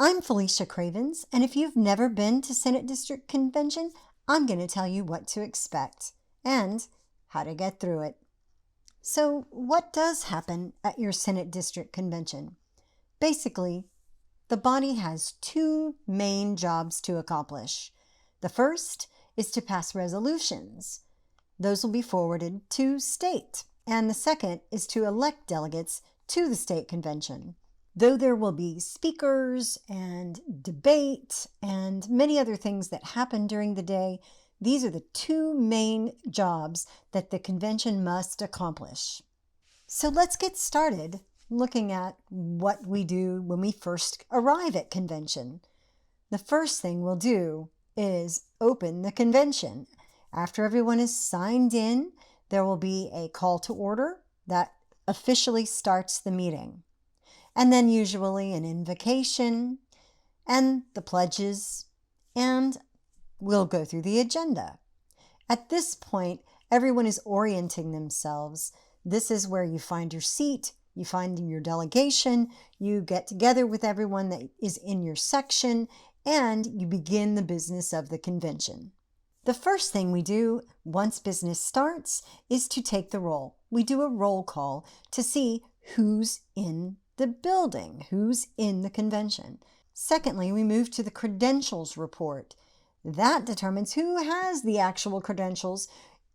I'm Felicia Cravens, and if you've never been to Senate District Convention, I'm going to tell you what to expect and how to get through it. So, what does happen at your Senate District Convention? Basically, the body has two main jobs to accomplish. The first is to pass resolutions. Those will be forwarded to state. And the second is to elect delegates to the state convention. Though there will be speakers and debate and many other things that happen during the day, these are the two main jobs that the convention must accomplish. So let's get started looking at what we do when we first arrive at convention. The first thing we'll do is open the convention. After everyone is signed in, there will be a call to order that officially starts the meeting. And then usually an invocation and the pledges, and we'll go through the agenda. At this point, everyone is orienting themselves. This is where you find your seat, you find your delegation, you get together with everyone that is in your section, and you begin the business of the convention. The first thing we do once business starts is to take the roll. We do a roll call to see who's in the building, who's in the convention. Secondly, we move to the credentials report. That determines who has the actual credentials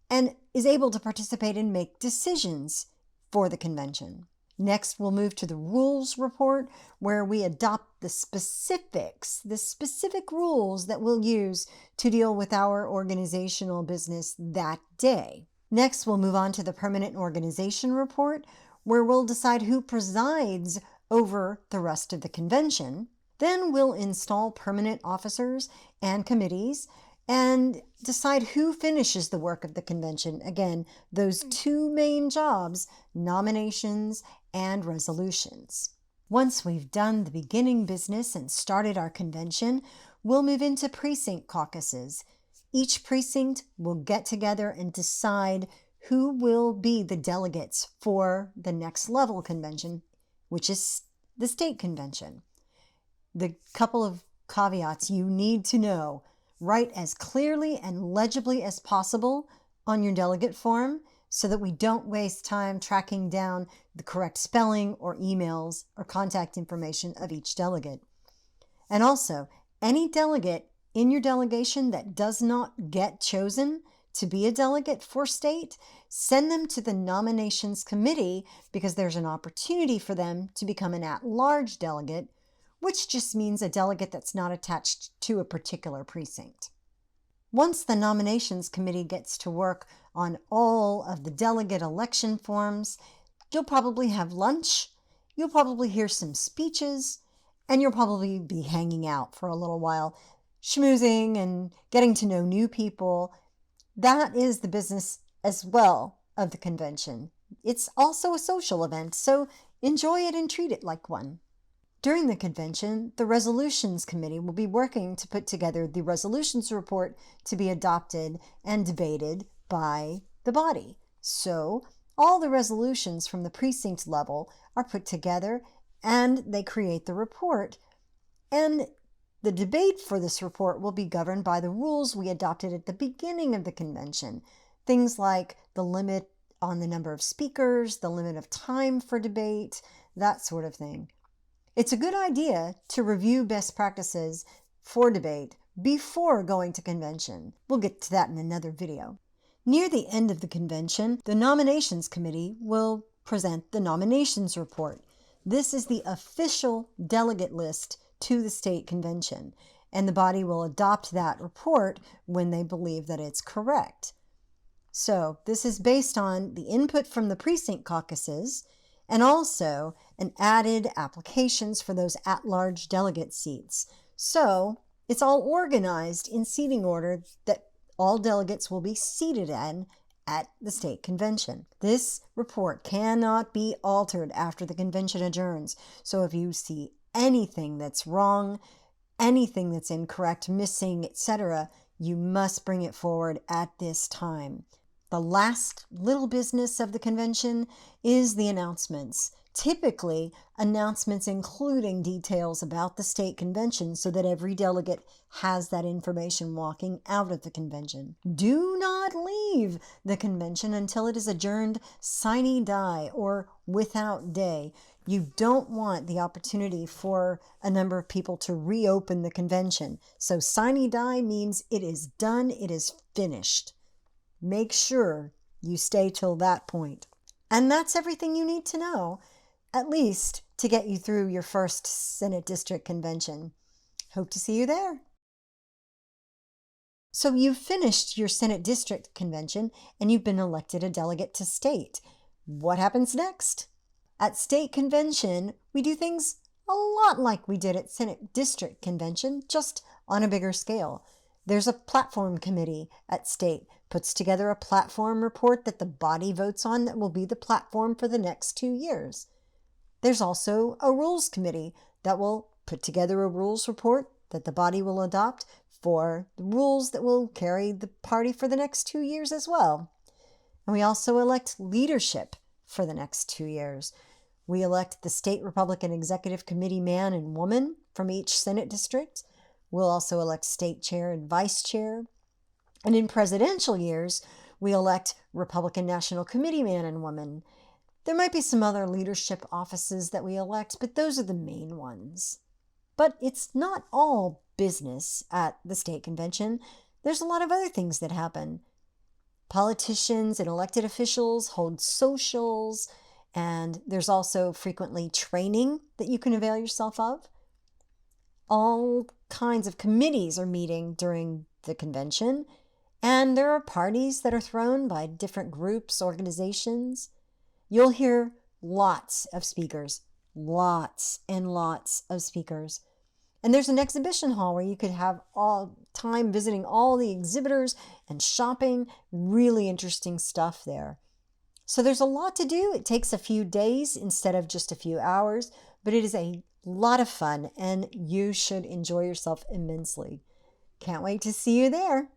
and is able to participate and make decisions for the convention. Next, we'll move to the rules report, where we adopt the specific rules that we'll use to deal with our organizational business that day. Next, we'll move on to the permanent organization report, where we'll decide who presides over the rest of the convention. Then we'll install permanent officers and committees and decide who finishes the work of the convention. Again, those two main jobs, nominations and resolutions. Once we've done the beginning business and started our convention, we'll move into precinct caucuses. Each precinct will get together and decide who will be the delegates for the next level convention, which is the state convention. The couple of caveats you need to know: write as clearly and legibly as possible on your delegate form so that we don't waste time tracking down the correct spelling or emails or contact information of each delegate. And also, any delegate in your delegation that does not get chosen to be a delegate for state, send them to the nominations committee, because there's an opportunity for them to become an at-large delegate, which just means a delegate that's not attached to a particular precinct. Once the nominations committee gets to work on all of the delegate election forms, you'll probably have lunch, you'll probably hear some speeches, and you'll probably be hanging out for a little while, schmoozing and getting to know new people. That is the business as well of the convention. It's also a social event, so enjoy it and treat it like one. During the convention, the Resolutions Committee will be working to put together the resolutions report to be adopted and debated by the body. So all the resolutions from the precinct level are put together and they create the report. And the debate for this report will be governed by the rules we adopted at the beginning of the convention. Things like the limit on the number of speakers, the limit of time for debate, that sort of thing. It's a good idea to review best practices for debate before going to convention. We'll get to that in another video. Near the end of the convention, the nominations committee will present the nominations report. This is the official delegate list to the state convention, and the body will adopt that report when they believe that it's correct. So this is based on the input from the precinct caucuses and also an added applications for those at-large delegate seats. So it's all organized in seating order that all delegates will be seated in at the state convention. This report cannot be altered after the convention adjourns. So if you see anything that's wrong, anything that's incorrect, missing, etc., you must bring it forward at this time. The last little business of the convention is the announcements. Typically, announcements including details about the state convention so that every delegate has that information walking out of the convention. Do not leave the convention until it is adjourned sine die or without day. You don't want the opportunity for a number of people to reopen the convention. So sine die means it is done, it is finished. Make sure you stay till that point. And that's everything you need to know, at least to get you through your first Senate District Convention. Hope to see you there. So you've finished your Senate District Convention and you've been elected a delegate to state. What happens next? At State Convention, we do things a lot like we did at Senate District Convention, just on a bigger scale. There's a platform committee at state, puts together a platform report that the body votes on that will be the platform for the next 2 years. There's also a rules committee that will put together a rules report that the body will adopt for the rules that will carry the party for the next 2 years as well. And we also elect leadership for the next 2 years. We elect the state Republican Executive Committee man and woman from each Senate district. We'll also elect state chair and vice chair. And in presidential years, we elect Republican National Committee man and woman. There might be some other leadership offices that we elect, but those are the main ones. But it's not all business at the state convention. There's a lot of other things that happen. Politicians and elected officials hold socials, and there's also frequently training that you can avail yourself of. All kinds of committees are meeting during the convention, and there are parties that are thrown by different groups, organizations. You'll hear lots of speakers, lots and lots of speakers. And there's an exhibition hall where you could have all time visiting all the exhibitors and shopping. Really interesting stuff there. So there's a lot to do. It takes a few days instead of just a few hours, but it is a lot of fun and you should enjoy yourself immensely. Can't wait to see you there.